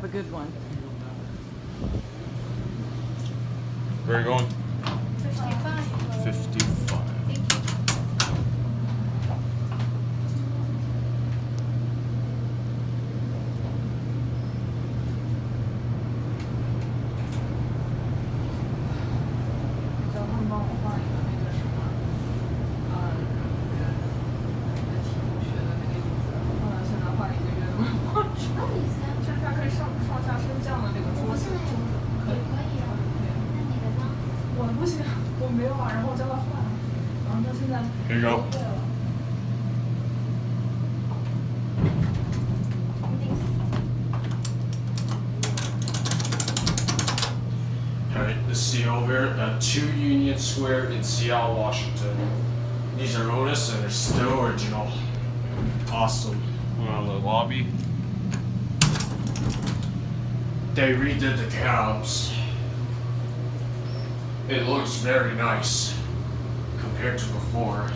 Have a good one. Where are you going? 55. 55. Thank you. Here you go. Alright, this is over at 2 Union Square in Seattle, Washington. These are Otis and they're still original. Awesome. Around the lobby. They redid the cabs. It looks very nice compared to before.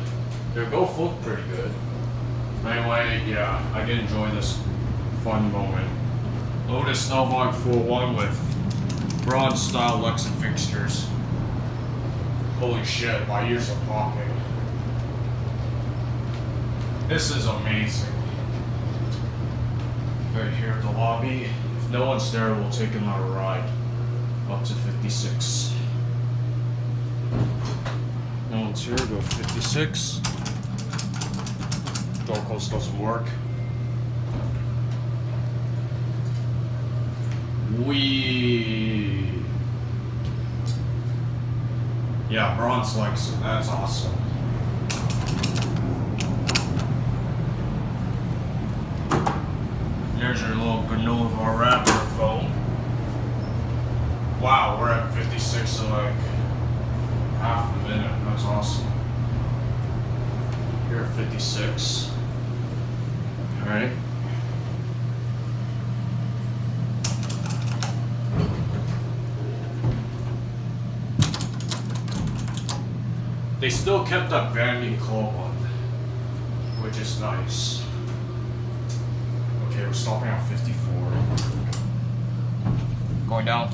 They both look pretty good. Anyway, yeah, I did enjoy this fun moment. Otis Elevonic 4-1 with bronze style Lexan fixtures. Holy shit, my ears are popping. This is amazing. Right here at the lobby. If no one's there, we'll take another ride up to 56. No one's here, go 56. Door close doesn't work. Yeah, bronze Lexan, that's awesome. There's your little granola bar Raptor phone. Wow, we're at 56 in like half a minute. That's awesome. You're at 56. Alright. They still kept that Vandy club on, which is nice. Okay, we're stopping at 54. Going down.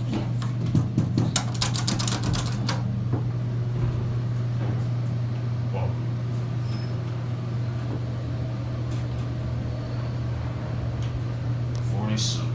Whoa. 47.